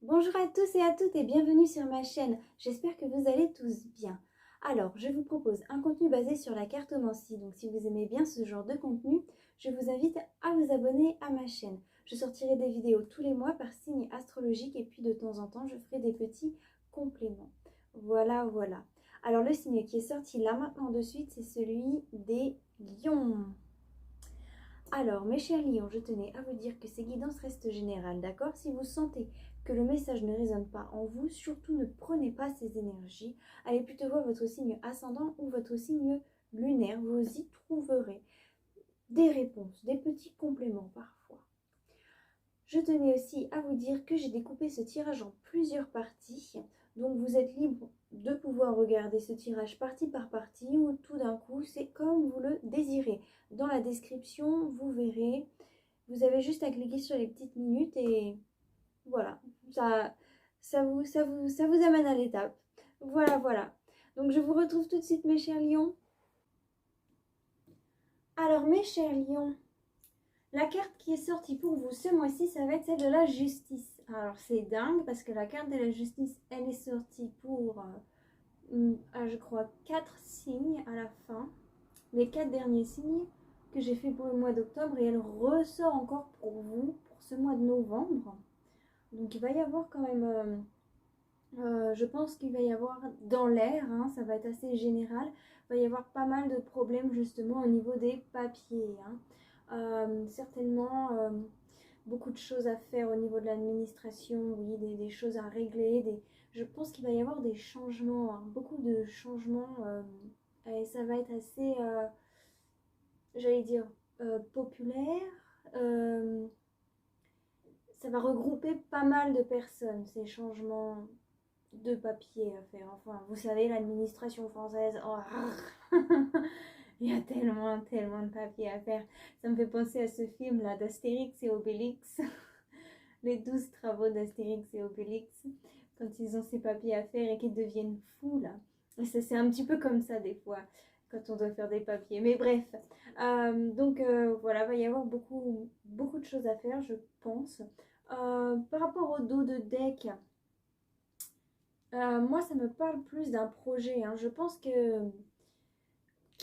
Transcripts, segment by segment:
Bonjour à tous et à toutes et bienvenue sur ma chaîne. J'espère que vous allez tous bien. Alors, je vous propose un contenu basé sur la cartomancie. Donc, si vous aimez bien ce genre de contenu, je vous invite à vous abonner à ma chaîne. Je sortirai des vidéos tous les mois par signe astrologique et puis de temps en temps, je ferai des petits compléments. Voilà, voilà. Alors, le signe qui est sorti là maintenant de suite, c'est celui des lions. Alors, mes chers lions, je tenais à vous dire que ces guidances restent générales, d'accord? Si vous sentez que le message ne résonne pas en vous, surtout ne prenez pas ces énergies. Allez plutôt voir votre signe ascendant ou votre signe lunaire. Vous y trouverez des réponses, des petits compléments parfois. Je tenais aussi à vous dire que j'ai découpé ce tirage en plusieurs parties. Donc vous êtes libre de pouvoir regarder ce tirage partie par partie ou tout d'un coup, c'est comme vous le désirez. Dans la description, vous verrez, vous avez juste à cliquer sur les petites minutes et voilà, ça vous amène à l'étape. Voilà, voilà. Donc je vous retrouve tout de suite mes chers lions. Alors mes chers lions, la carte qui est sortie pour vous ce mois-ci, ça va être celle de la justice. Alors c'est dingue parce que la carte de la justice, elle est sortie pour, je crois, 4 signes à la fin. Les 4 derniers signes que j'ai fait pour le mois d'octobre et elle ressort encore pour vous pour ce mois de novembre. Donc il va y avoir quand même, je pense qu'il va y avoir dans l'air, hein, ça va être assez général, il va y avoir pas mal de problèmes justement au niveau des papiers. Certainement beaucoup de choses à faire au niveau de l'administration, oui, des choses à régler. Je pense qu'il va y avoir des changements, hein, beaucoup de changements et ça va être assez, j'allais dire, populaire. Euh, Ça va regrouper pas mal de personnes, ces changements de papier à faire. Enfin, vous savez, l'administration française, oh, il y a tellement, tellement de papier à faire. Ça me fait penser à ce film-là d'Astérix et Obélix, les 12 travaux d'Astérix et Obélix, quand ils ont ces papiers à faire et qu'ils deviennent fous, là. Et ça, c'est un petit peu comme ça, des fois, quand on doit faire des papiers. Mais bref, donc voilà, il va y avoir beaucoup, beaucoup de choses à faire, je pense. Par rapport au dos de deck, moi, ça me parle plus d'un projet, hein. Je pense qu'il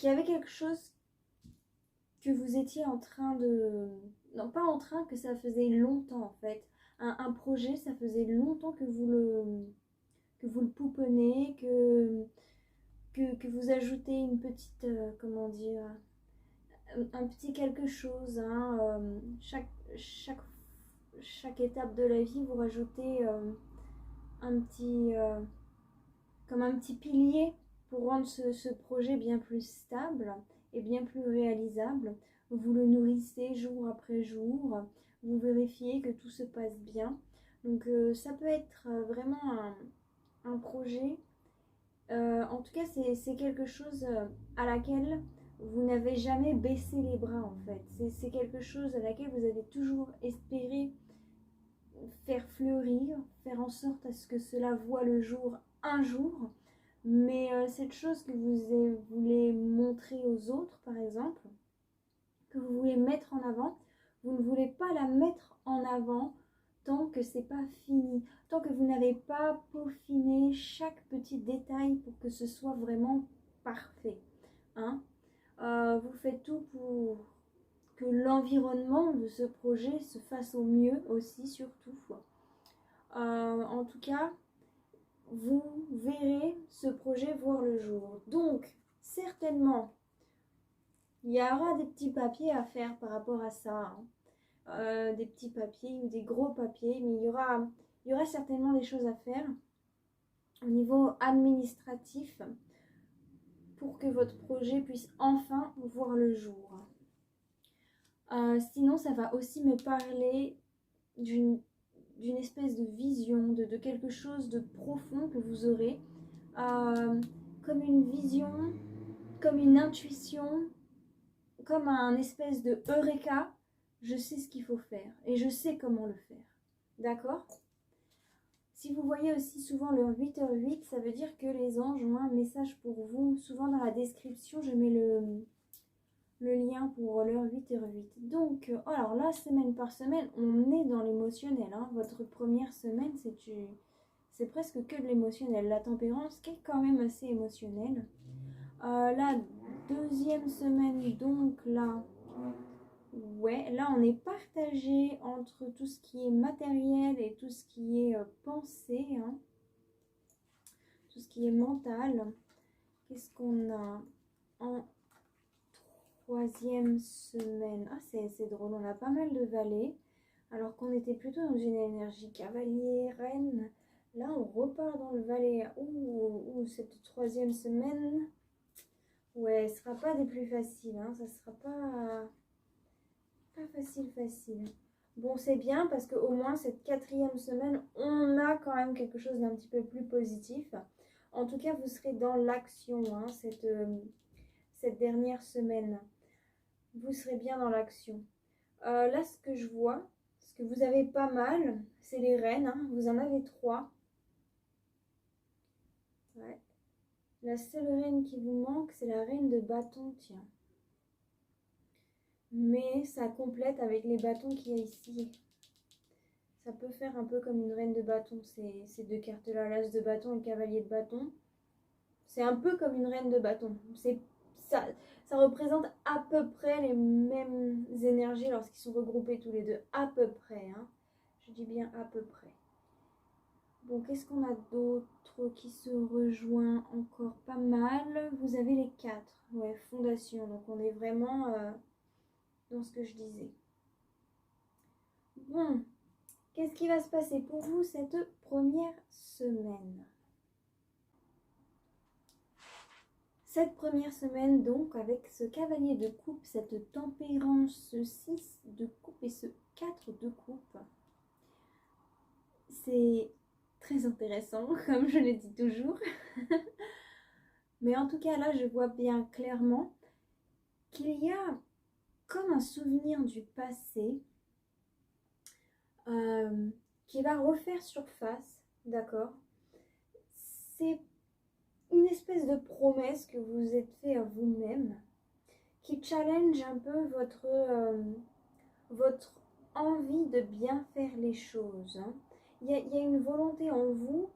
y avait quelque chose que vous étiez en train de... Non, pas en train, que ça faisait longtemps, en fait. Un projet, ça faisait longtemps que vous le pouponez, que vous ajoutez une petite... comment dire... Un petit quelque chose, hein. Chaque étape de la vie, vous rajoutez un petit... comme un petit pilier pour rendre ce projet bien plus stable et bien plus réalisable. Vous le nourrissez jour après jour, vous vérifiez que tout se passe bien. Donc ça peut être vraiment un projet. En tout cas, c'est quelque chose à laquelle vous n'avez jamais baissé les bras en fait. C'est quelque chose à laquelle vous avez toujours espéré faire fleurir, faire en sorte à ce que cela voie le jour un jour. Mais cette chose que vous voulez montrer aux autres, par exemple, que vous voulez mettre en avant, vous ne voulez pas la mettre en avant tant que c'est pas fini, tant que vous n'avez pas peaufiné chaque petit détail pour que ce soit vraiment parfait. Hein. Vous faites tout pour que l'environnement de ce projet se fasse au mieux aussi, surtout. En tout cas, vous verrez ce projet voir le jour. Donc, certainement, il y aura des petits papiers à faire par rapport à ça. Hein. Des petits papiers ou des gros papiers, mais il y aura certainement des choses à faire au niveau administratif pour que votre projet puisse enfin voir le jour. Sinon, ça va aussi me parler d'une espèce de vision, de quelque chose de profond que vous aurez, comme une vision, comme une intuition, comme un espèce de eureka. Je sais ce qu'il faut faire et je sais comment le faire. D'accord? Si vous voyez aussi souvent le 8h08, ça veut dire que les anges ont un message pour vous. Souvent dans la description, je mets le lien pour l'heure 8h08. Donc, alors là, semaine par semaine, on est dans l'émotionnel. Hein. Votre première semaine, c'est presque que de l'émotionnel. La tempérance qui est quand même assez émotionnelle. La deuxième semaine, donc là, ouais, là on est partagé entre tout ce qui est matériel et tout ce qui est pensée, hein. Tout ce qui est mental. Qu'est-ce qu'on a en troisième semaine? Ah, c'est drôle, on a pas mal de valets, alors qu'on était plutôt dans une énergie cavalier, reine. Là, on repart dans le valet. Ouh, cette troisième semaine, ouais, ce sera pas des plus faciles, hein. Ça sera pas facile. Bon, c'est bien parce qu'au moins cette quatrième semaine, on a quand même quelque chose d'un petit peu plus positif. En tout cas, vous serez dans l'action, hein, cette dernière semaine. Vous serez bien dans l'action. Là, ce que je vois, ce que vous avez pas mal, c'est les reines. Hein. Vous en avez 3. Ouais. La seule reine qui vous manque, c'est la reine de bâton, tiens. Mais ça complète avec les bâtons qu'il y a ici. Ça peut faire un peu comme une reine de bâton, ces 2 cartes-là, l'as de bâton et le cavalier de bâton. C'est un peu comme une reine de bâton. Ça représente à peu près les mêmes énergies lorsqu'ils sont regroupés tous les deux. À peu près, hein. Je dis bien à peu près. Bon, qu'est-ce qu'on a d'autre qui se rejoint encore pas mal? Vous avez les 4. Ouais, fondation. Donc on est vraiment dans ce que je disais. Bon, qu'est-ce qui va se passer pour vous cette première semaine? Cette première semaine, donc, avec ce cavalier de coupe, cette tempérance, ce 6 de coupe et ce 4 de coupe, c'est très intéressant, comme je le dis toujours. Mais en tout cas, là, je vois bien clairement qu'il y a comme un souvenir du passé qui va refaire surface, d'accord? C'est une espèce de promesse que vous êtes fait à vous-même qui challenge un peu votre envie de bien faire les choses. Hein. Il y a une volonté en vous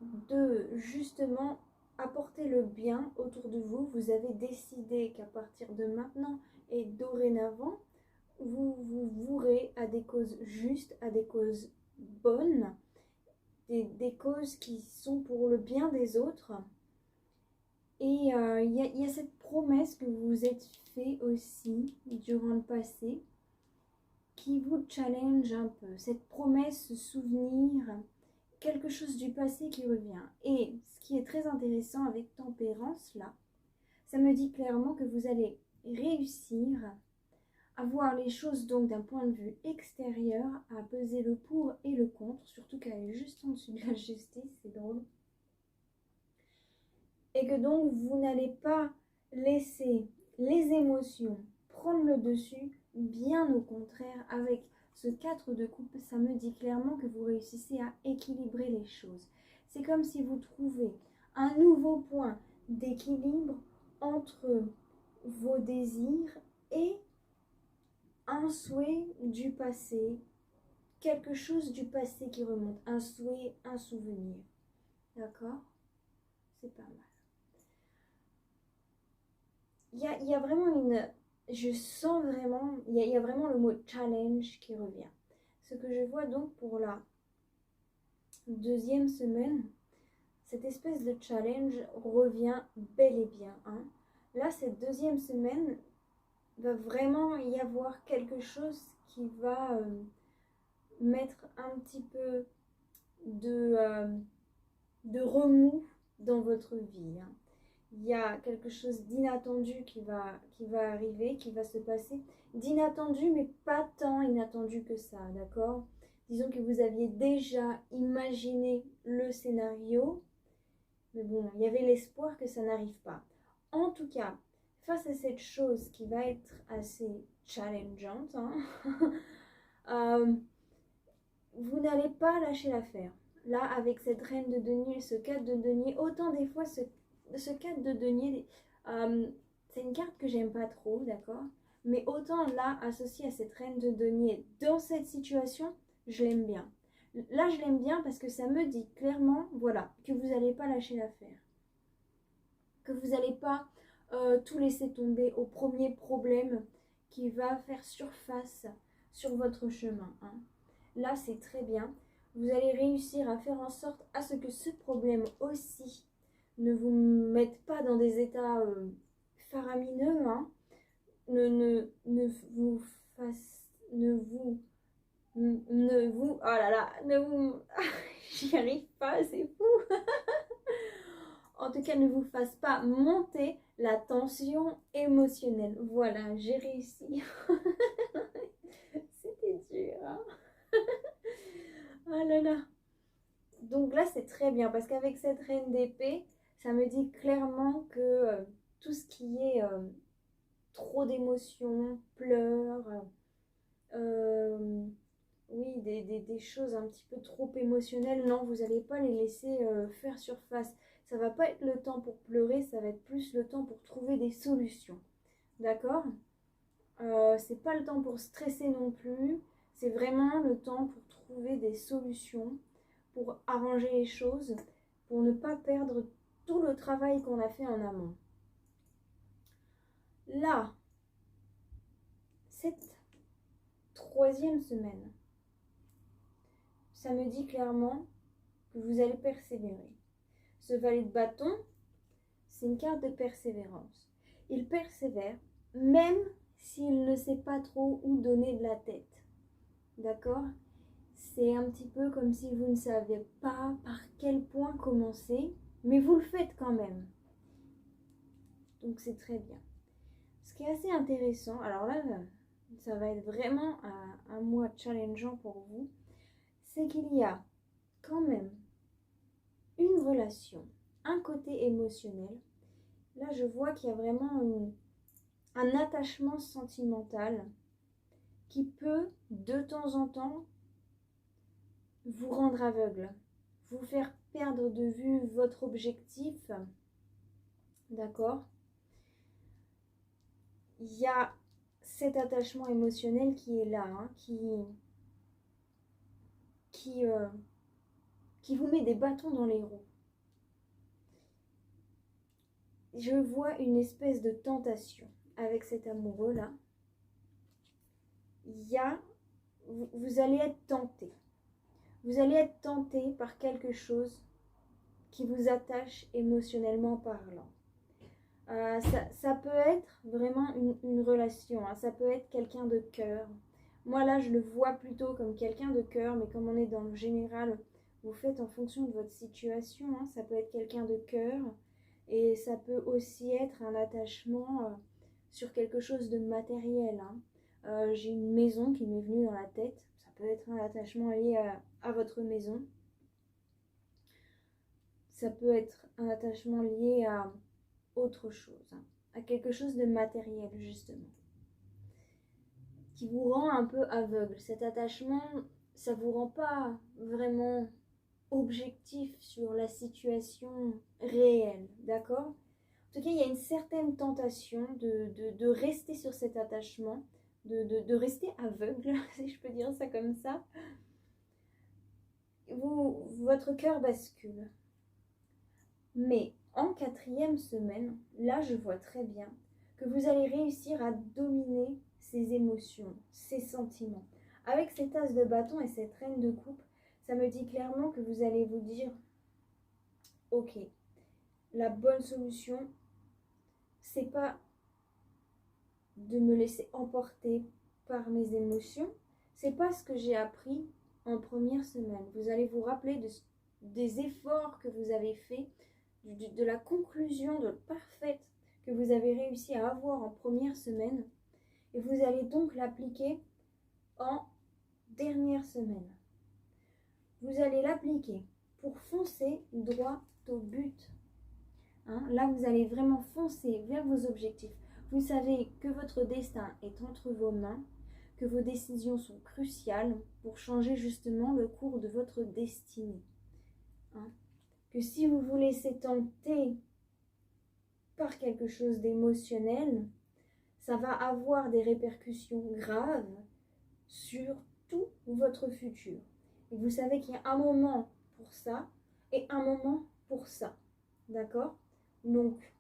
de justement apporter le bien autour de vous. Vous avez décidé qu'à partir de maintenant et dorénavant, vous vous vouerez à des causes justes, à des causes bonnes, des causes qui sont pour le bien des autres. Et il y a cette promesse que vous vous êtes fait aussi durant le passé qui vous challenge un peu. Cette promesse, ce souvenir, quelque chose du passé qui revient. Et ce qui est très intéressant avec tempérance, là, ça me dit clairement que vous allez réussir à voir les choses donc d'un point de vue extérieur, à peser le pour et le contre, surtout qu'elle est juste en dessous de la justice, c'est drôle. Et que donc vous n'allez pas laisser les émotions prendre le dessus, bien au contraire, avec ce 4 de coupe, ça me dit clairement que vous réussissez à équilibrer les choses. C'est comme si vous trouvez un nouveau point d'équilibre entre vos désirs et un souhait du passé, quelque chose du passé qui remonte, un souhait, un souvenir. D'accord? C'est pas mal. Il y a vraiment je sens vraiment, il y a vraiment le mot challenge qui revient. Ce que je vois donc pour la deuxième semaine, cette espèce de challenge revient bel et bien. Hein. Là, cette deuxième semaine, va vraiment y avoir quelque chose qui va mettre un petit peu de remous dans votre vie. Hein. Il y a quelque chose d'inattendu qui va arriver, qui va se passer. D'inattendu, mais pas tant inattendu que ça, d'accord? Disons que vous aviez déjà imaginé le scénario, mais bon, il y avait l'espoir que ça n'arrive pas. En tout cas, face à cette chose qui va être assez challengeante, hein, vous n'allez pas lâcher l'affaire. Là, avec cette reine de denier, ce 4 de denier, autant des fois ce 4 de denier, c'est une carte que j'aime pas trop, d'accord? Mais autant là, associée à cette reine de denier, dans cette situation, je l'aime bien. Là, je l'aime bien parce que ça me dit clairement, voilà, que vous n'allez pas lâcher l'affaire. Que vous n'allez pas tout laisser tomber au premier problème qui va faire surface sur votre chemin. Hein. Là, c'est très bien. Vous allez réussir à faire en sorte à ce que ce problème aussi ne vous mette pas dans des états faramineux, hein. Ne vous fasse, oh là là, ne vous, j'y arrive pas, c'est fou. En tout cas, ne vous fasse pas monter la tension émotionnelle. Voilà, j'ai réussi. C'était dur, hein. Oh là là. Donc là, c'est très bien parce qu'avec cette reine d'épée, ça me dit clairement que tout ce qui est trop d'émotions, pleurs, oui, des choses un petit peu trop émotionnelles, non, vous n'allez pas les laisser faire surface. Ça va pas être le temps pour pleurer, ça va être plus le temps pour trouver des solutions. D'accord? C'est pas le temps pour stresser non plus, c'est vraiment le temps pour trouver des solutions, pour arranger les choses, pour ne pas perdre tout le travail qu'on a fait en amont. Là, cette troisième semaine, ça me dit clairement que vous allez persévérer. Ce valet de bâton, c'est une carte de persévérance. Il persévère même s'il ne sait pas trop où donner de la tête. D'accord? C'est un petit peu comme si vous ne saviez pas par quel point commencer, mais vous le faites quand même. Donc c'est très bien. Ce qui est assez intéressant, alors là, ça va être vraiment un mois challengeant pour vous, c'est qu'il y a quand même une relation, un côté émotionnel. Là, je vois qu'il y a vraiment un attachement sentimental qui peut, de temps en temps, vous rendre aveugle, vous faire perdre de vue votre objectif. D'accord? Il y a cet attachement émotionnel qui est là, hein, qui vous met des bâtons dans les roues. Je vois une espèce de tentation avec cet amoureux-là. Vous allez être tenté. Vous allez être tenté par quelque chose qui vous attache émotionnellement parlant. Ça peut être vraiment une relation, hein. Ça peut être quelqu'un de cœur. Moi là, je le vois plutôt comme quelqu'un de cœur, mais comme on est dans le général, vous faites en fonction de votre situation, hein. Ça peut être quelqu'un de cœur et ça peut aussi être un attachement sur quelque chose de matériel, hein. J'ai une maison qui m'est venue dans la tête. Ça peut être un attachement lié à votre maison. Ça peut être un attachement lié à autre chose, hein, à quelque chose de matériel justement, qui vous rend un peu aveugle. Cet attachement, ça vous rend pas vraiment objectif sur la situation réelle, d'accord? En tout cas, il y a une certaine tentation de rester sur cet attachement, de rester aveugle, si je peux dire ça comme ça. Votre cœur bascule. Mais en quatrième semaine, là je vois très bien que vous allez réussir à dominer ces émotions, ces sentiments. Avec cet as de bâton et cette reine de coupe, ça me dit clairement que vous allez vous dire « Ok, la bonne solution, c'est pas de me laisser emporter par mes émotions, c'est pas ce que j'ai appris en première semaine. Vous allez vous rappeler des efforts que vous avez faits, de la conclusion parfaite que vous avez réussi à avoir en première semaine, et vous allez donc l'appliquer en dernière semaine. Vous allez l'appliquer pour foncer droit au but. Hein, là, vous allez vraiment foncer vers vos objectifs. Vous savez que votre destin est entre vos mains, que vos décisions sont cruciales pour changer justement le cours de votre destinée. Hein, que si vous vous laissez tenter par quelque chose d'émotionnel, ça va avoir des répercussions graves sur tout votre futur. Et vous savez qu'il y a un moment pour ça et un moment pour ça. D'accord? Donc,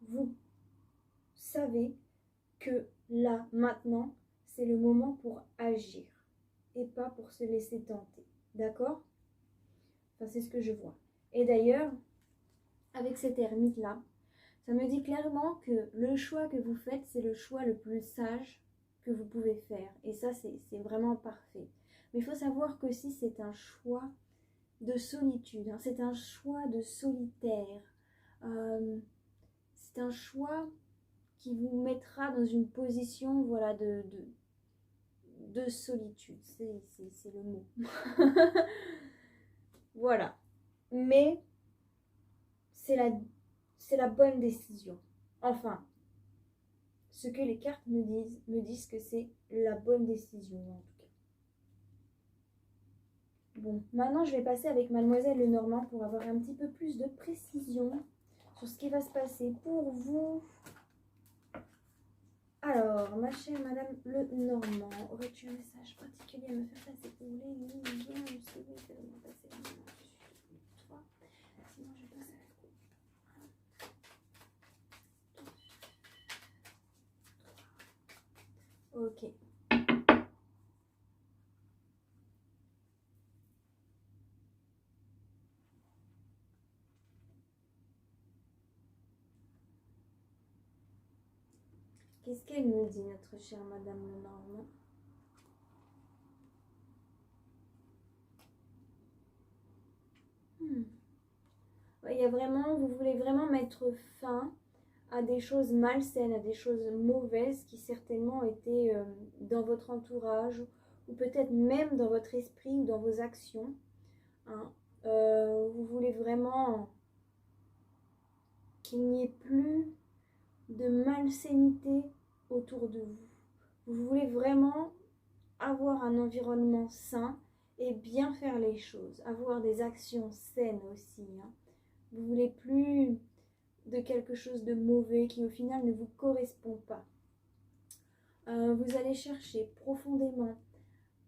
vous savez que là, maintenant, c'est le moment pour agir et pas pour se laisser tenter. D'accord? Enfin, c'est ce que je vois. Et d'ailleurs, avec cette ermite-là, ça me dit clairement que le choix que vous faites, c'est le choix le plus sage que vous pouvez faire. Et ça, c'est vraiment parfait. Mais il faut savoir qu'aussi, c'est un choix de solitude. Hein. C'est un choix de solitaire. C'est un choix qui vous mettra dans une position, voilà, de solitude. C'est le mot. Voilà. Mais c'est la bonne décision. Enfin, ce que les cartes me disent que c'est la bonne décision en tout cas. Bon, maintenant je vais passer avec Mademoiselle Lenormand pour avoir un petit peu plus de précision sur ce qui va se passer pour vous. Alors, ma chère Madame Lenormand, aurais-tu un message particulier à me faire passer pour les lignes? Je sais que ça va me passer. Sinon, je passe à la coupe. Ok. Qu'est-ce qu'elle nous dit, notre chère Madame Lenormand? Il y a vraiment, vous voulez vraiment mettre fin à des choses malsaines, à des choses mauvaises qui certainement étaient dans votre entourage ou peut-être même dans votre esprit ou dans vos actions. Hein. Vous voulez vraiment qu'il n'y ait plus de malsainité autour de vous. Vous voulez vraiment avoir un environnement sain et bien faire les choses, avoir des actions saines aussi. Hein. Vous voulez plus de quelque chose de mauvais qui au final ne vous correspond pas. Vous allez chercher profondément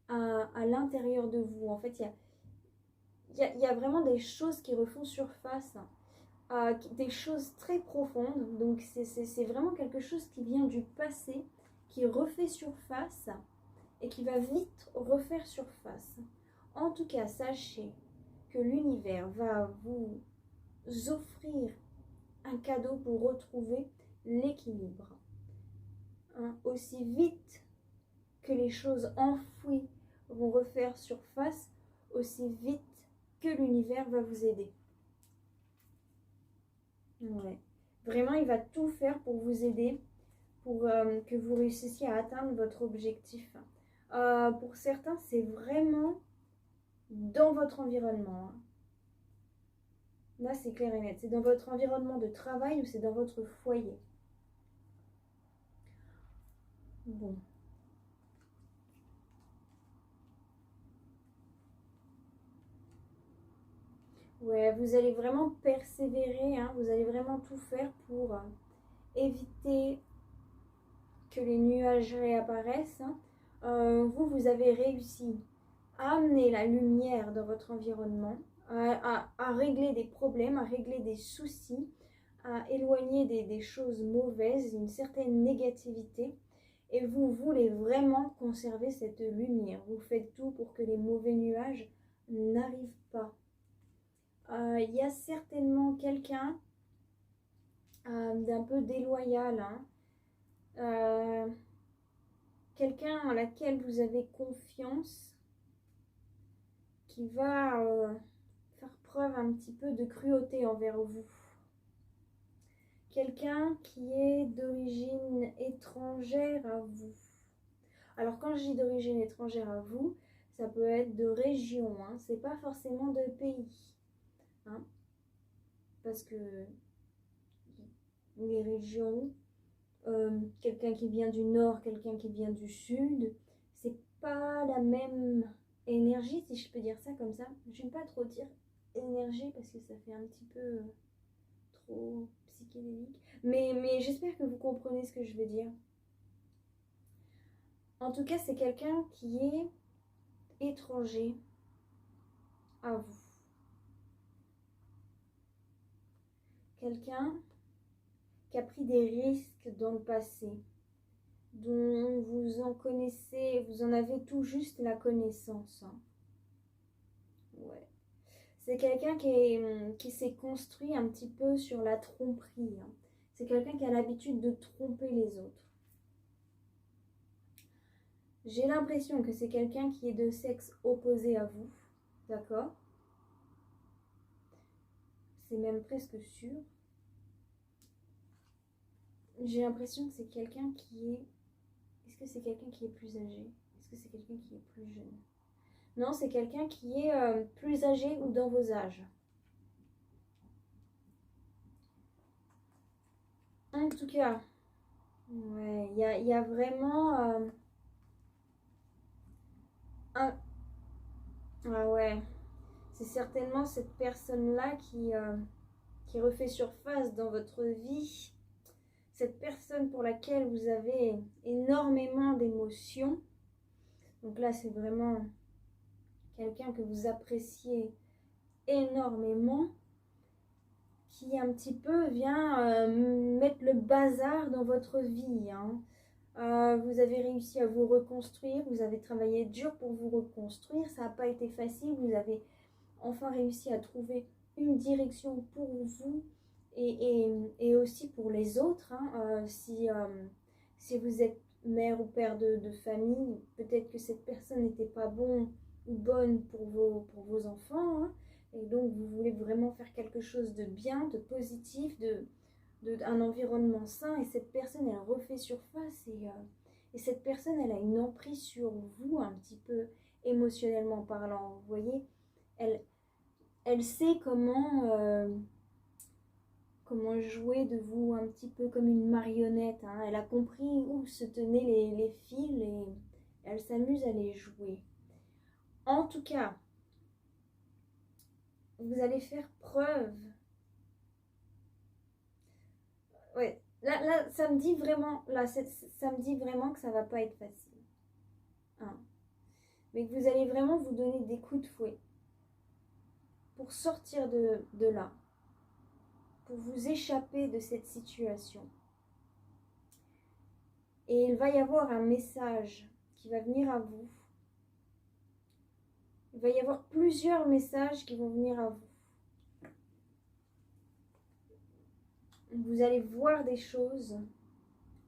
à l'intérieur de vous. En fait, il y a vraiment des choses qui refont surface, des choses très profondes. Donc, c'est vraiment quelque chose qui vient du passé, qui refait surface et qui va vite refaire surface. En tout cas, sachez que l'univers va vous offrir un cadeau pour retrouver l'équilibre. Hein, aussi vite que les choses enfouies vont refaire surface, aussi vite que l'univers va vous aider. Ouais. Vraiment, il va tout faire pour vous aider, pour que vous réussissiez à atteindre votre objectif. Pour certains, c'est vraiment dans votre environnement. Hein. Là, c'est clair et net. C'est dans votre environnement de travail ou c'est dans votre foyer. Bon. Ouais, vous allez vraiment persévérer, hein, vous allez vraiment tout faire pour éviter que les nuages réapparaissent. Hein. Vous avez réussi à amener la lumière dans votre environnement, à régler des problèmes, à régler des soucis, à éloigner des choses mauvaises, une certaine négativité. Et vous voulez vraiment conserver cette lumière. Vous faites tout pour que les mauvais nuages n'arrivent pas. Il y a certainement quelqu'un d'un peu déloyal, hein. Quelqu'un en laquelle vous avez confiance qui va faire preuve un petit peu de cruauté envers vous. Quelqu'un qui est d'origine étrangère à vous. Alors quand je dis d'origine étrangère à vous, ça peut être de région, hein, c'est pas forcément de pays. Hein, parce que les régions, quelqu'un qui vient du nord, quelqu'un qui vient du sud, c'est pas la même énergie, si je peux dire ça comme ça. J'aime pas trop dire énergie parce que ça fait un petit peu trop psychédélique. Mais j'espère que vous comprenez ce que je veux dire. En tout cas, c'est quelqu'un qui est étranger à vous. Quelqu'un qui a pris des risques dans le passé, dont vous en connaissez, vous en avez tout juste la connaissance. Hein. Ouais. C'est quelqu'un qui s'est construit un petit peu sur la tromperie. Hein. C'est quelqu'un qui a l'habitude de tromper les autres. J'ai l'impression que c'est quelqu'un qui est de sexe opposé à vous. D'accord? C'est même presque sûr. J'ai l'impression que c'est quelqu'un qui est... Est-ce que c'est quelqu'un qui est plus âgé? Est-ce que c'est quelqu'un qui est plus jeune? Non, c'est quelqu'un qui est plus âgé ou dans vos âges. En tout cas, ouais, il y a vraiment un... Ah ouais, c'est certainement cette personne-là qui refait surface dans votre vie. Cette personne pour laquelle vous avez énormément d'émotions. Donc là, c'est vraiment quelqu'un que vous appréciez énormément, qui un petit peu vient mettre le bazar dans votre vie. Hein. Vous avez réussi à vous reconstruire, vous avez travaillé dur pour vous reconstruire, ça n'a pas été facile, vous avez enfin réussi à trouver une direction pour vous et aussi pour les autres. Hein. Si vous êtes mère ou père de famille, peut-être que cette personne n'était pas bonne ou bonne pour vos enfants. Hein. Et donc, vous voulez vraiment faire quelque chose de bien, de positif, un environnement sain. Et cette personne, elle refait surface. Et cette personne, elle a une emprise sur vous, un petit peu émotionnellement parlant. Vous voyez, elle sait comment jouer de vous un petit peu comme une marionnette. Hein. Elle a compris où se tenaient les fils et elle s'amuse à les jouer. En tout cas, vous allez faire preuve. Ouais, là, ça me dit vraiment, ça me dit vraiment que ça va pas être facile. Hein. Mais que vous allez vraiment vous donner des coups de fouet pour sortir de là, pour vous échapper de cette situation. Et il va y avoir un message qui va venir à vous. Il va y avoir plusieurs messages qui vont venir à vous. Vous allez voir des choses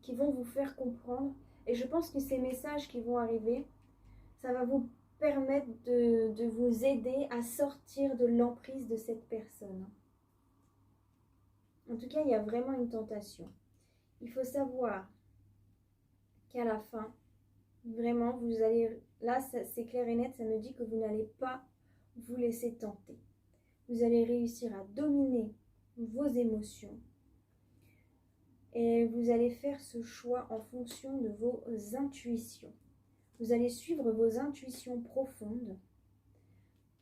qui vont vous faire comprendre. Et je pense que ces messages qui vont arriver, ça va vous permettre de vous aider à sortir de l'emprise de cette personne. En tout cas, il y a vraiment une tentation. Il faut savoir qu'à la fin, vraiment, vous allez... Là, c'est clair et net, ça me dit que vous n'allez pas vous laisser tenter. Vous allez réussir à dominer vos émotions. Et vous allez faire ce choix en fonction de vos intuitions. Vous allez suivre vos intuitions profondes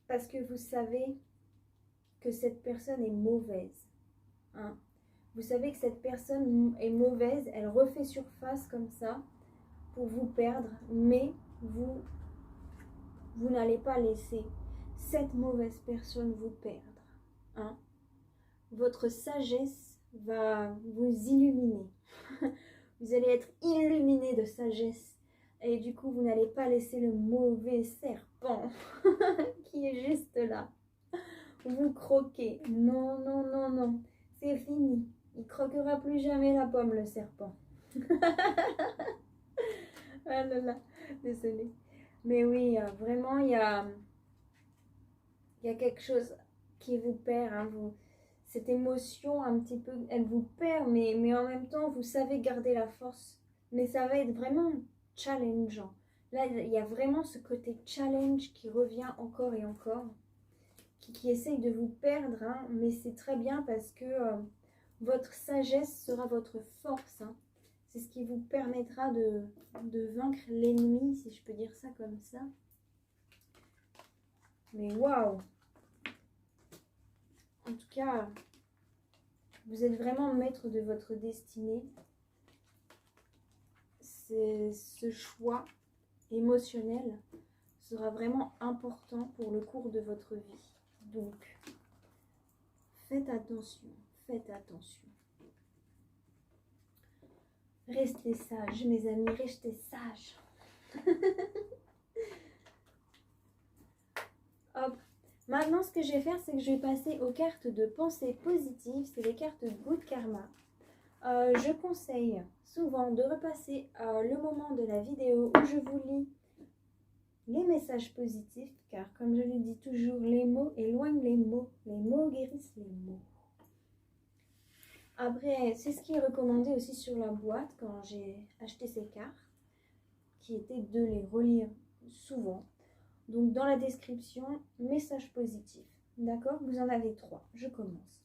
parce que vous savez que cette personne est mauvaise. Hein? Vous savez que cette personne est mauvaise, elle refait surface comme ça pour vous perdre, mais vous n'allez pas laisser cette mauvaise personne vous perdre. Hein? Votre sagesse va vous illuminer. Vous allez être illuminé de sagesse. Et du coup, vous n'allez pas laisser le mauvais serpent qui est juste là vous croquer. Non, non, non, non. C'est fini. Il croquera plus jamais la pomme, le serpent. Ah là là, désolée. Mais oui, vraiment, il y a quelque chose qui vous perd. Hein, cette émotion, un petit peu, elle vous perd, mais en même temps, vous savez garder la force. Mais ça va être vraiment challengeant. Là, il y a vraiment ce côté challenge qui revient encore et encore, qui essaye de vous perdre. Hein, mais c'est très bien parce que votre sagesse sera votre force. Hein. C'est ce qui vous permettra de vaincre l'ennemi, si je peux dire ça comme ça. Mais waouh! En tout cas, Vous êtes vraiment maître de votre destinée. Ce choix émotionnel sera vraiment important pour le cours de votre vie. Donc, faites attention, faites attention. Restez sages, mes amis, restez sages. Hop. Maintenant, ce que je vais faire, c'est que je vais passer aux cartes de pensée positive. C'est les cartes Good Karma. Je conseille souvent de repasser le moment de la vidéo où je vous lis les messages positifs, car comme je le dis toujours, les mots éloignent les mots guérissent les mots. Après, c'est ce qui est recommandé aussi sur la boîte quand j'ai acheté ces cartes, qui était de les relire souvent. Donc dans la description, message positif. D'accord? Vous en avez 3. Je commence.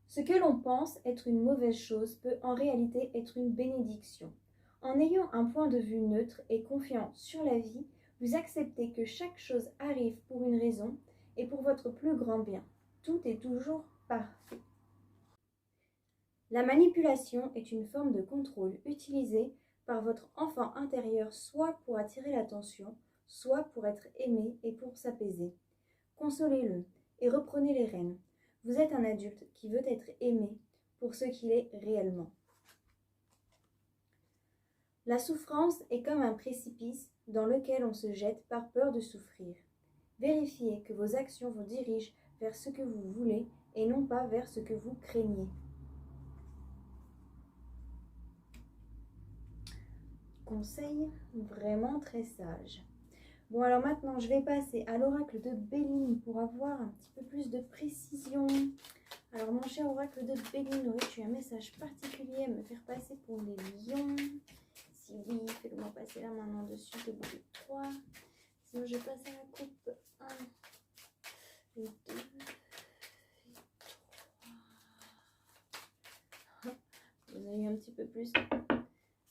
Ce que l'on pense être une mauvaise chose peut en réalité être une bénédiction. En ayant un point de vue neutre et confiant sur la vie, vous acceptez que chaque chose arrive pour une raison et pour votre plus grand bien. Tout est toujours parfait. La manipulation est une forme de contrôle utilisée par votre enfant intérieur soit pour attirer l'attention, soit pour être aimé et pour s'apaiser. Consolez-le et reprenez les rênes. Vous êtes un adulte qui veut être aimé pour ce qu'il est réellement. La souffrance est comme un précipice dans lequel on se jette par peur de souffrir. Vérifiez que vos actions vous dirigent vers ce que vous voulez et non pas vers ce que vous craignez. Conseil vraiment très sage. Bon, alors maintenant, je vais passer à l'oracle de Béline pour avoir un petit peu plus de précision. Alors, mon cher oracle de Béline, aurais-tu un message particulier à me faire passer pour les lions? Si oui, fais-le-moi passer la main dessus, de bout de 3. Sinon, je passe à la coupe 1 et 2 et 3. Vous avez un petit peu plus.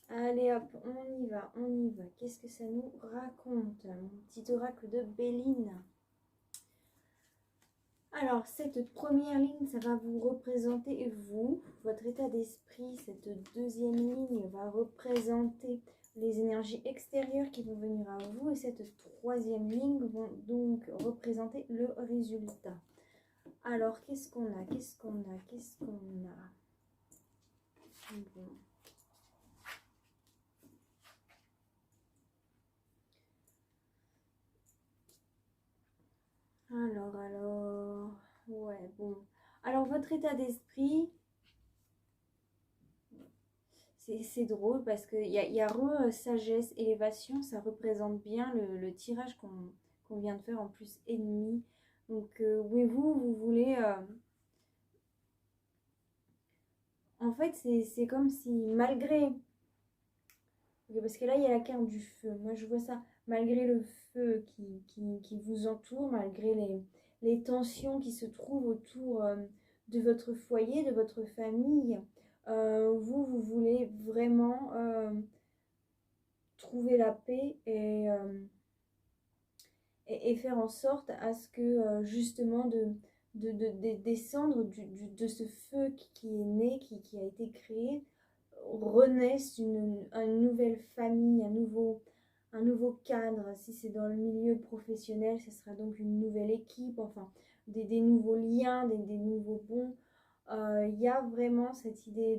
Allez hop, on y va, on y va. Qu'est-ce que ça nous raconte, mon petit oracle de Béline? Alors, cette première ligne, ça va vous représenter vous, votre état d'esprit. Cette deuxième ligne va représenter les énergies extérieures qui vont venir à vous. Et cette troisième ligne va donc représenter le résultat. Alors, qu'est-ce qu'on a? Qu'est-ce qu'on a? Qu'est-ce qu'on a? Bon. Alors, ouais, bon. Alors, votre état d'esprit, c'est drôle parce qu'il y a sagesse, élévation, ça représente bien le tirage qu'on vient de faire en plus ennemi. Donc, oui, vous voulez... en fait, c'est comme si malgré... Parce que là, il y a la carte du feu. Moi, je vois ça. Malgré le feu qui vous entoure, malgré les tensions qui se trouvent autour de votre foyer, de votre famille, vous voulez vraiment trouver la paix et faire en sorte à ce que justement de descendre de ce feu qui est né, qui a été créé, renaisse une nouvelle famille, un nouveau cadre. Si c'est dans le milieu professionnel, ce sera donc une nouvelle équipe, enfin des nouveaux liens, des nouveaux ponts. Il y a vraiment cette idée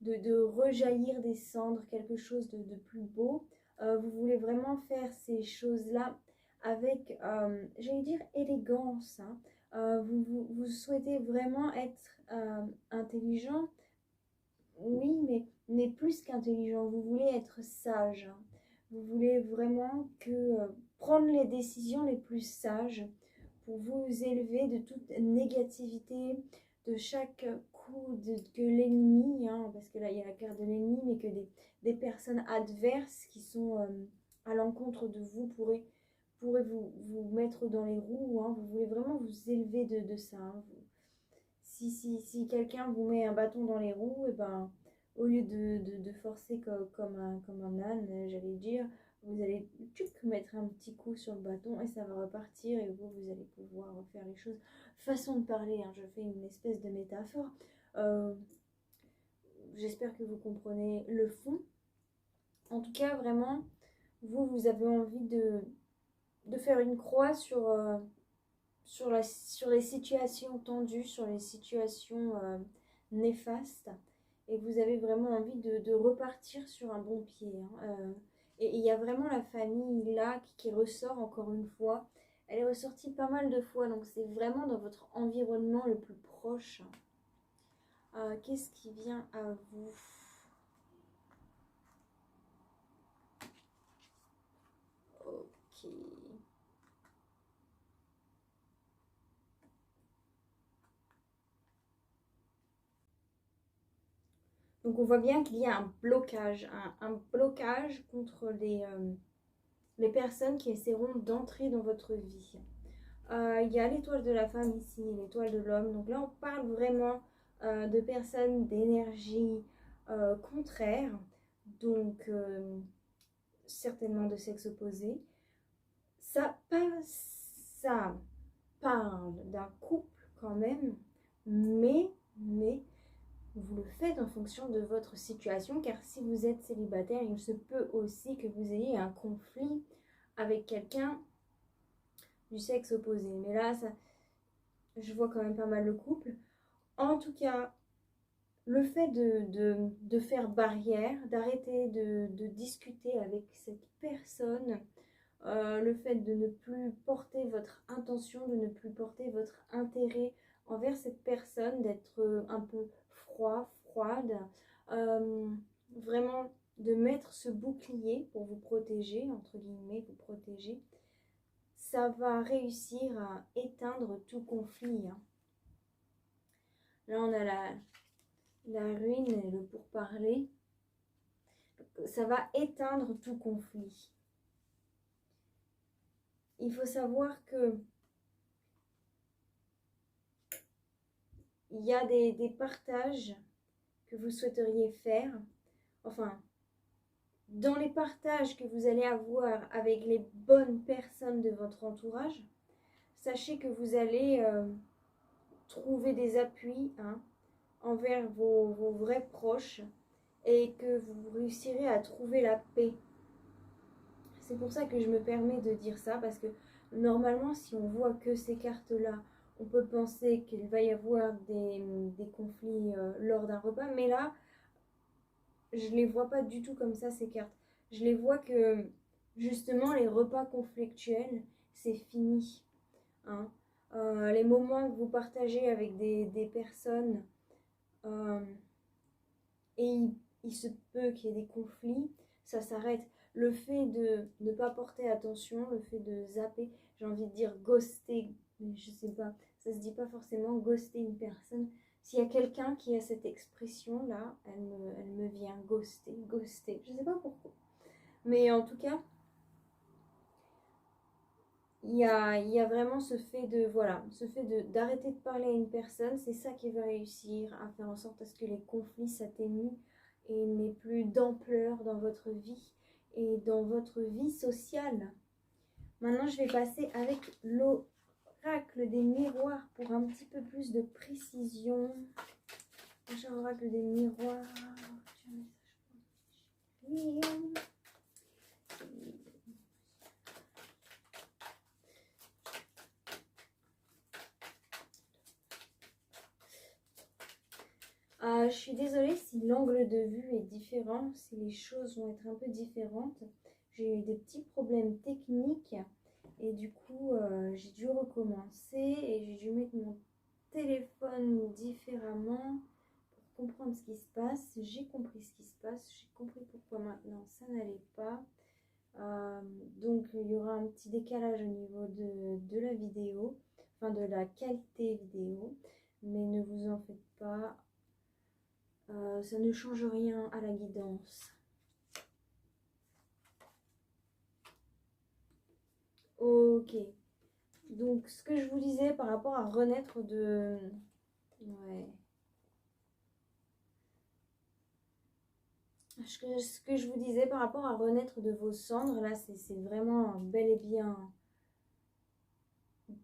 de rejaillir des cendres, quelque chose de plus beau. Vous voulez vraiment faire ces choses-là avec, j'allais dire, élégance. Hein. Vous souhaitez vraiment être intelligent. Oui, mais plus qu'intelligent, vous voulez être sage. Hein. Vous voulez vraiment prendre les décisions les plus sages pour vous élever de toute négativité, de chaque coup que l'ennemi, hein, parce que là il y a la carte de l'ennemi, mais que des personnes adverses qui sont à l'encontre de vous pourraient vous mettre dans les roues. Hein. Vous voulez vraiment vous élever de ça. Hein. Si quelqu'un vous met un bâton dans les roues, et ben, au lieu de forcer comme un âne, j'allais dire, vous allez mettre un petit coup sur le bâton et ça va repartir et vous allez pouvoir faire les choses. Façon de parler, hein, je fais une espèce de métaphore. J'espère que vous comprenez le fond. En tout cas, vraiment, vous avez envie de faire une croix sur les situations tendues, sur les situations néfastes. Et vous avez vraiment envie de repartir sur un bon pied. Hein. Et il y a vraiment la famille là qui ressort encore une fois. Elle est ressortie pas mal de fois, donc c'est vraiment dans votre environnement le plus proche. Qu'est-ce qui vient à vous? Ok. Donc on voit bien qu'il y a un blocage, un blocage contre les personnes qui essaieront d'entrer dans votre vie. Il y a l'étoile de la femme ici, l'étoile de l'homme. Donc là, on parle vraiment de personnes d'énergie contraire, donc certainement de sexe opposé. Ça parle d'un couple quand même, mais vous le faites en fonction de votre situation, car si vous êtes célibataire, il se peut aussi que vous ayez un conflit avec quelqu'un du sexe opposé. Mais là, je vois quand même pas mal le couple. En tout cas, le fait de faire barrière, d'arrêter de discuter avec cette personne, le fait de ne plus porter votre intention, de ne plus porter votre intérêt envers cette personne, d'être un peu froide, vraiment de mettre ce bouclier pour vous protéger, entre guillemets, vous protéger, ça va réussir à éteindre tout conflit. Hein. Là, on a la ruine et le pourparler. Ça va éteindre tout conflit. Il faut savoir que il y a des partages que vous souhaiteriez faire. Enfin, dans les partages que vous allez avoir avec les bonnes personnes de votre entourage, sachez que vous allez trouver des appuis envers vos vrais proches et que vous réussirez à trouver la paix. C'est pour ça que je me permets de dire ça, parce que normalement, si on voit que ces cartes-là, on peut penser qu'il va y avoir des conflits lors d'un repas, mais là, je ne les vois pas du tout comme ça, ces cartes. Je les vois que, justement, les repas conflictuels, c'est fini. Hein. Les moments que vous partagez avec des personnes, et il se peut qu'il y ait des conflits, ça s'arrête. Le fait de ne pas porter attention, le fait de zapper, j'ai envie de dire ghoster, mais je sais pas, ça se dit pas forcément ghoster une personne. S'il y a quelqu'un qui a cette expression-là, elle me vient ghoster, je sais pas pourquoi. Mais en tout cas, il y a vraiment ce fait d'arrêter de parler à une personne, c'est ça qui va réussir à faire en sorte à ce que les conflits s'atténuent et n'aient plus d'ampleur dans votre vie et dans votre vie sociale. Maintenant, je vais passer avec l'oracle des miroirs pour un petit peu plus de précision. Prochain oracle des miroirs. Je suis désolée si l'angle de vue est différent, si les choses vont être un peu différentes. J'ai eu des petits problèmes techniques et du coup j'ai dû recommencer et j'ai dû mettre mon téléphone différemment pour comprendre ce qui se passe. J'ai compris ce qui se passe, j'ai compris pourquoi maintenant ça n'allait pas. Donc il y aura un petit décalage au niveau de la vidéo, enfin de la qualité vidéo, mais ne vous en faites pas. Ça ne change rien à la guidance. Ok. Donc, ce que je vous disais par rapport à renaître de... Ouais. Ce que je vous disais par rapport à renaître de vos cendres, là, c'est vraiment bel et bien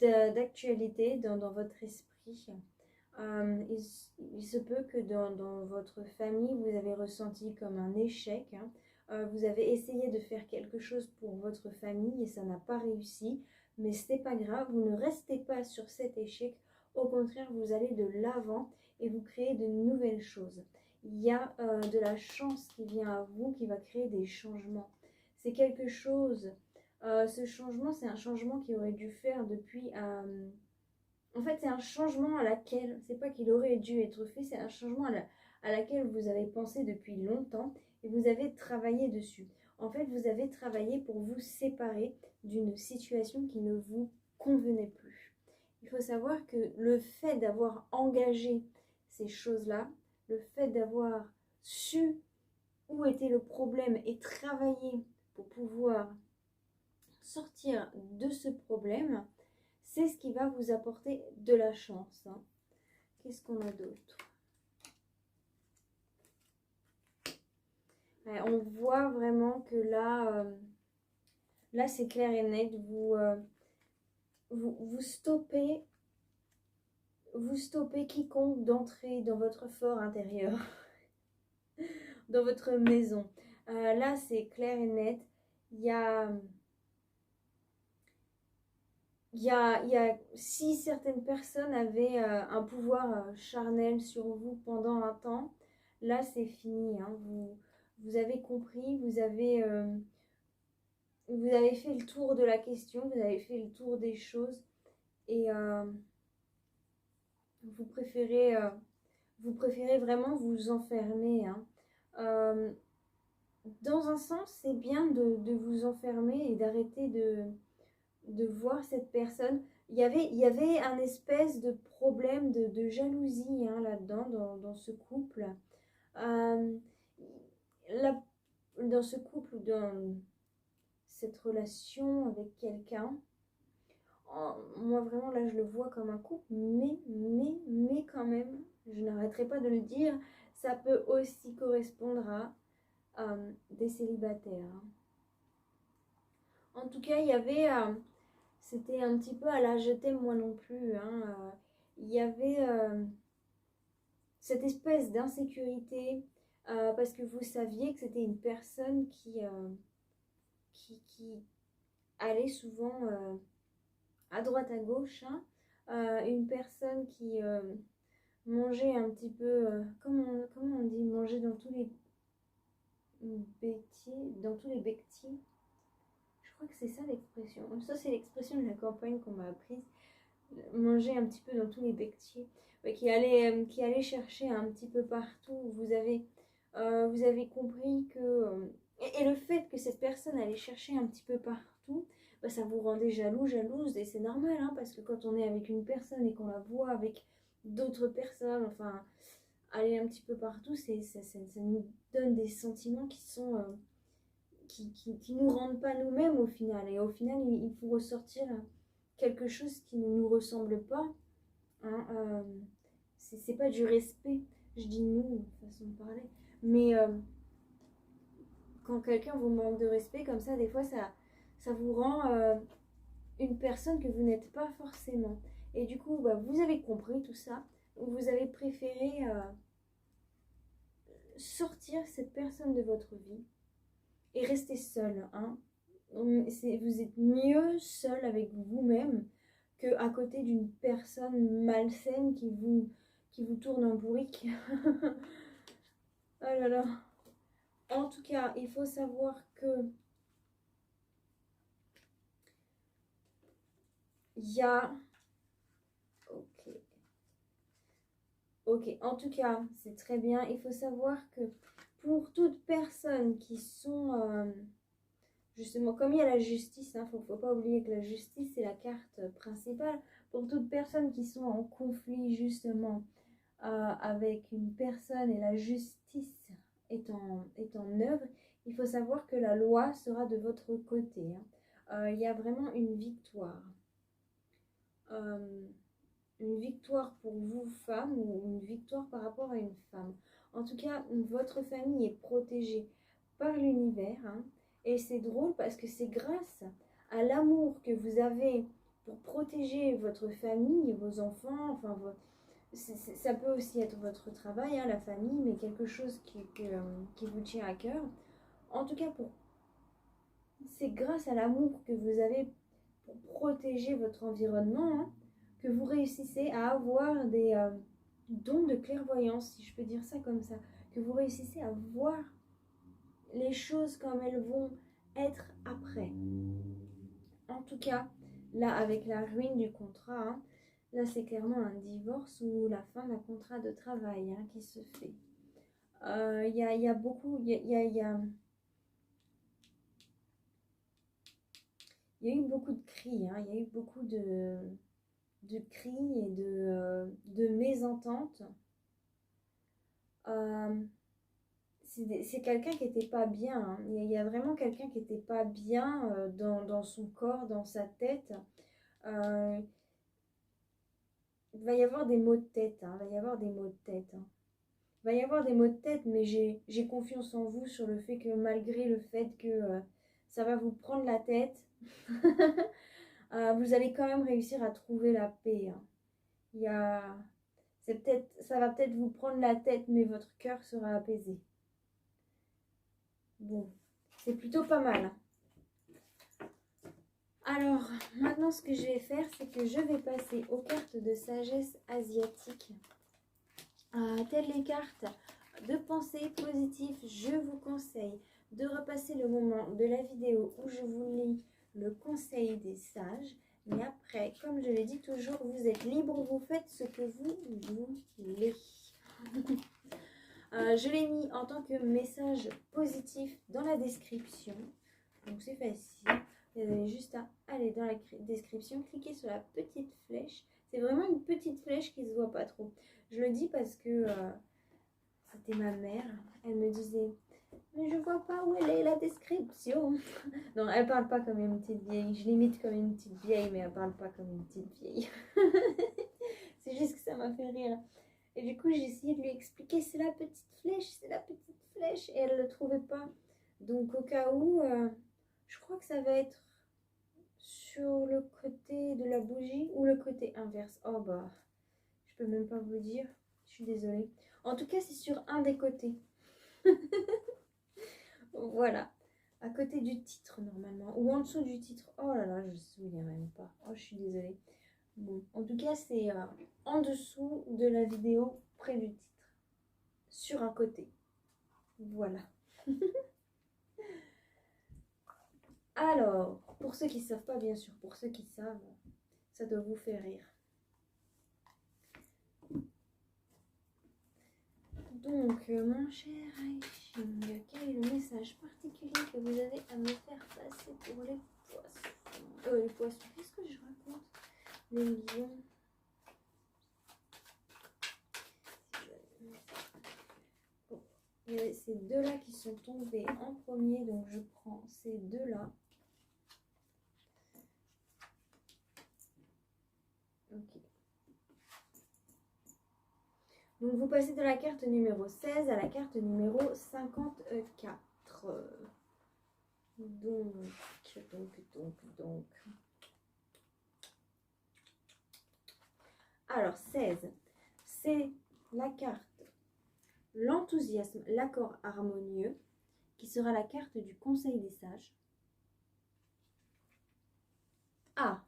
d'actualité dans votre esprit. Il se peut que dans votre famille, vous avez ressenti comme un échec. Hein. Vous avez essayé de faire quelque chose pour votre famille et ça n'a pas réussi. Mais ce n'est pas grave, vous ne restez pas sur cet échec. Au contraire, vous allez de l'avant et vous créez de nouvelles choses. Il y a de la chance qui vient à vous, qui va créer des changements. C'est quelque chose, ce changement, c'est un changement qui aurait dû faire depuis... en fait, c'est un changement à laquelle, c'est pas qu'il aurait dû être fait, c'est un changement à laquelle vous avez pensé depuis longtemps et vous avez travaillé dessus. En fait, vous avez travaillé pour vous séparer d'une situation qui ne vous convenait plus. Il faut savoir que le fait d'avoir engagé ces choses-là, le fait d'avoir su où était le problème et travaillé pour pouvoir sortir de ce problème, c'est ce qui va vous apporter de la chance. Hein. Qu'est-ce qu'on a d'autre? Ouais, on voit vraiment que là c'est clair et net. Vous stoppez quiconque d'entrer dans votre fort intérieur, dans votre maison. Là c'est clair et net. Il y a... si certaines personnes avaient un pouvoir charnel sur vous pendant un temps, là c'est fini. Hein. Vous avez compris, vous avez fait le tour de la question, vous avez fait le tour des choses et vous préférez vraiment vous enfermer. Hein. Euh, dans un sens, c'est bien de vous enfermer et d'arrêter de voir cette personne. Il y avait un espèce de problème de jalousie hein, là-dedans, dans ce couple. Euh, là, dans ce couple, dans cette relation avec quelqu'un, moi vraiment là je le vois comme un couple, mais quand même, je n'arrêterai pas de le dire, ça peut aussi correspondre à des célibataires. Hein. En tout cas, il y avait... c'était un petit peu à la je t'aime moi non plus. Hein. Il y avait cette espèce d'insécurité parce que vous saviez que c'était une personne qui allait souvent à droite à gauche. Hein. Une personne qui mangeait un petit peu, comment on dit, manger dans tous les bêtiers, dans tous les becquetiers. Je crois que c'est ça l'expression. Ça, c'est l'expression de la campagne qu'on m'a apprise. Manger un petit peu dans tous les becquetiers. Ouais, qui allait chercher un petit peu partout. Vous avez compris que... et le fait que cette personne allait chercher un petit peu partout, bah, ça vous rendait jalouse. Et c'est normal, hein, parce que quand on est avec une personne et qu'on la voit avec d'autres personnes, enfin, aller un petit peu partout, ça nous donne des sentiments qui sont... qui nous rendent pas nous-mêmes au final. Et au final, il faut ressortir quelque chose qui ne nous ressemble pas. Hein, c'est pas du respect. Je dis nous, façon de parler. Mais quand quelqu'un vous manque de respect comme ça, des fois, ça vous rend une personne que vous n'êtes pas forcément. Et du coup, bah, vous avez compris tout ça. Vous avez préféré sortir cette personne de votre vie et rester seul. Hein. Vous êtes mieux seul avec vous-même qu'à côté d'une personne malsaine qui vous tourne en bourrique. Oh là là. En tout cas, il faut savoir que il y a... Ok. Ok, en tout cas, c'est très bien. Il faut savoir que pour toutes personnes qui sont... justement, comme il y a la justice, il ne faut pas oublier que la justice, c'est la carte principale. Pour toutes personnes qui sont en conflit, justement, avec une personne et la justice est en œuvre, il faut savoir que la loi sera de votre côté. Hein. Il y a vraiment une victoire. Une victoire pour vous, femmes, ou une victoire par rapport à une femme. En tout cas, votre famille est protégée par l'univers, hein. Et c'est drôle parce que c'est grâce à l'amour que vous avez pour protéger votre famille, vos enfants, enfin, ça peut aussi être votre travail, hein, la famille, mais quelque chose qui vous tient à cœur. En tout cas, c'est grâce à l'amour que vous avez pour protéger votre environnement, hein, que vous réussissez à avoir des dons de clairvoyance, si je peux dire ça comme ça, que vous réussissez à voir les choses comme elles vont être après. En tout cas, là, avec la ruine du contrat, hein, là, c'est clairement un divorce ou la fin d'un contrat de travail, hein, qui se fait. Y a beaucoup... Il y a eu beaucoup de cris, hein, il y a eu beaucoup de cris et de mésententes. C'est quelqu'un qui n'était pas bien, hein. Il y a vraiment quelqu'un qui n'était pas bien dans son corps, dans sa tête. Il va y avoir des maux de tête, hein, il va y avoir des maux de tête, hein. Il va y avoir des maux de tête, mais j'ai confiance en vous sur le fait que malgré le fait que ça va vous prendre la tête, vous allez quand même réussir à trouver la paix, hein. Ça va peut-être vous prendre la tête, mais votre cœur sera apaisé. Bon, c'est plutôt pas mal, hein. Alors, maintenant, ce que je vais faire, c'est que je vais passer aux cartes de sagesse asiatique. Telles les cartes de pensée positive, je vous conseille de repasser le moment de la vidéo où je vous lis le conseil des sages. Mais après, comme je l'ai dit toujours, vous êtes libre, vous faites ce que vous voulez. Je l'ai mis en tant que message positif dans la description. Donc c'est facile. Vous avez juste à aller dans la description, cliquer sur la petite flèche. C'est vraiment une petite flèche qui ne se voit pas trop. Je le dis parce que c'était ma mère. Elle me disait, mais je vois pas où elle est la description. Non, elle parle pas comme une petite vieille. Je l'imite comme une petite vieille, mais elle parle pas comme une petite vieille. C'est juste que ça m'a fait rire. Et du coup, j'ai essayé de lui expliquer, c'est la petite flèche, c'est la petite flèche. Et elle ne le trouvait pas. Donc au cas où, je crois que ça va être sur le côté de la bougie ou le côté inverse. Oh bah, je peux même pas vous dire. Je suis désolée. En tout cas, c'est sur un des côtés. Voilà. À côté du titre, normalement. Ou en dessous du titre. Oh là là, je ne me souviens même pas. Oh, je suis désolée. Bon, en tout cas, c'est en dessous de la vidéo, près du titre. Sur un côté. Voilà. Alors, pour ceux qui ne savent pas, bien sûr, pour ceux qui savent, ça doit vous faire rire. Donc, mon cher Aïching, quel est le message particulier que vous avez à me faire passer pour les poissons? Les poissons, qu'est-ce que je raconte? Les lions. Bon, il y avait ces deux-là qui sont tombés en premier, donc je prends ces deux-là. Ok. Donc, vous passez de la carte numéro 16 à la carte numéro 54. Donc. Alors, 16, c'est la carte l'enthousiasme, l'accord harmonieux, qui sera la carte du conseil des sages. A,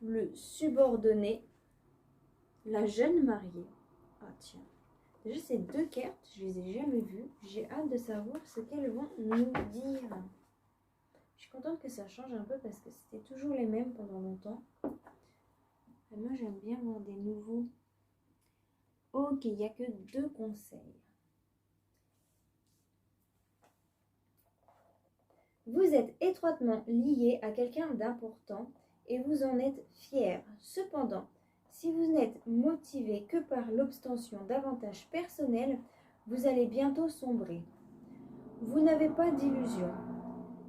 le subordonné, la jeune mariée. Ah tiens, déjà ces deux cartes, je les ai jamais vues. J'ai hâte de savoir ce qu'elles vont nous dire. Je suis contente que ça change un peu parce que c'était toujours les mêmes pendant longtemps. Et moi j'aime bien voir des nouveaux. Ok, il n'y a que deux conseils. Vous êtes étroitement lié à quelqu'un d'important et vous en êtes fier. Cependant, si vous n'êtes motivé que par l'obtention d'avantages personnels, vous allez bientôt sombrer. Vous n'avez pas d'illusions.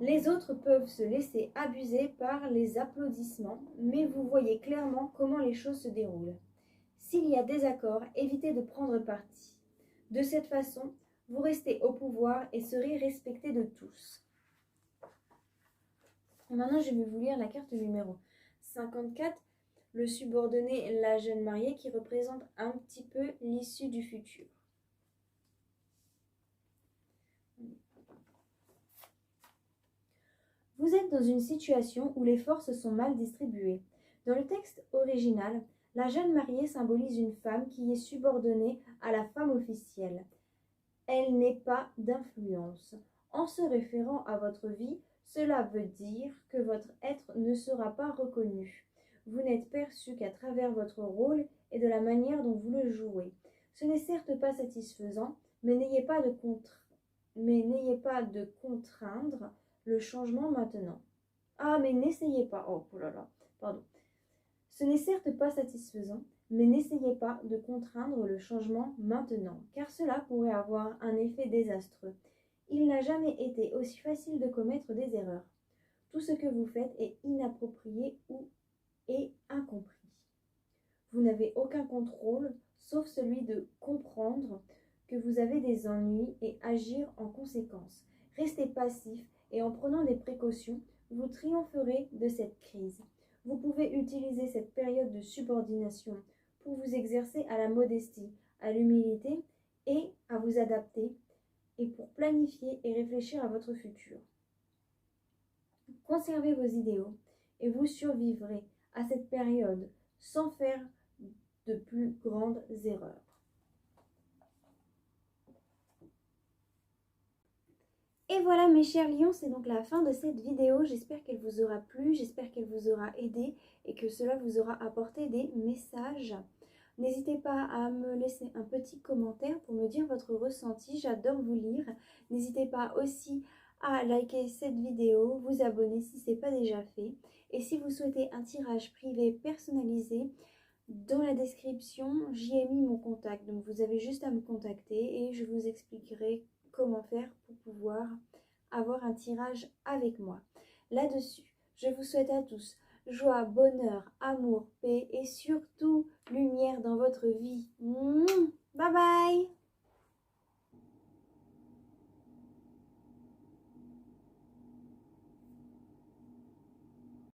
Les autres peuvent se laisser abuser par les applaudissements, mais vous voyez clairement comment les choses se déroulent. S'il y a désaccord, évitez de prendre parti. De cette façon, vous restez au pouvoir et serez respecté de tous. Et maintenant, je vais vous lire la carte numéro 54, le subordonné, la jeune mariée, qui représente un petit peu l'issue du futur. Vous êtes dans une situation où les forces sont mal distribuées. Dans le texte original, la jeune mariée symbolise une femme qui est subordonnée à la femme officielle. Elle n'est pas d'influence. En se référant à votre vie, cela veut dire que votre être ne sera pas reconnu. Vous n'êtes perçu qu'à travers votre rôle et de la manière dont vous le jouez. Ce n'est certes pas satisfaisant, mais n'ayez pas de contraindre le changement maintenant. Ah, mais n'essayez pas. Oh là là, pardon. Ce n'est certes pas satisfaisant, mais n'essayez pas de contraindre le changement maintenant, car cela pourrait avoir un effet désastreux. Il n'a jamais été aussi facile de commettre des erreurs. Tout ce que vous faites est inapproprié ou est incompris. Vous n'avez aucun contrôle, sauf celui de comprendre que vous avez des ennuis et agir en conséquence. Restez passif et en prenant des précautions, vous triompherez de cette crise. Vous pouvez utiliser cette période de subordination pour vous exercer à la modestie, à l'humilité et à vous adapter, et pour planifier et réfléchir à votre futur. Conservez vos idéaux et vous survivrez à cette période sans faire de plus grandes erreurs. Et voilà mes chers lions, c'est donc la fin de cette vidéo. J'espère qu'elle vous aura plu, j'espère qu'elle vous aura aidé et que cela vous aura apporté des messages. N'hésitez pas à me laisser un petit commentaire pour me dire votre ressenti, j'adore vous lire. N'hésitez pas aussi à liker cette vidéo, vous abonner si ce n'est pas déjà fait. Et si vous souhaitez un tirage privé personnalisé, dans la description, j'y ai mis mon contact. Donc vous avez juste à me contacter et je vous expliquerai comment faire pour pouvoir avoir un tirage avec moi. Là-dessus, je vous souhaite à tous joie, bonheur, amour, paix et surtout lumière dans votre vie.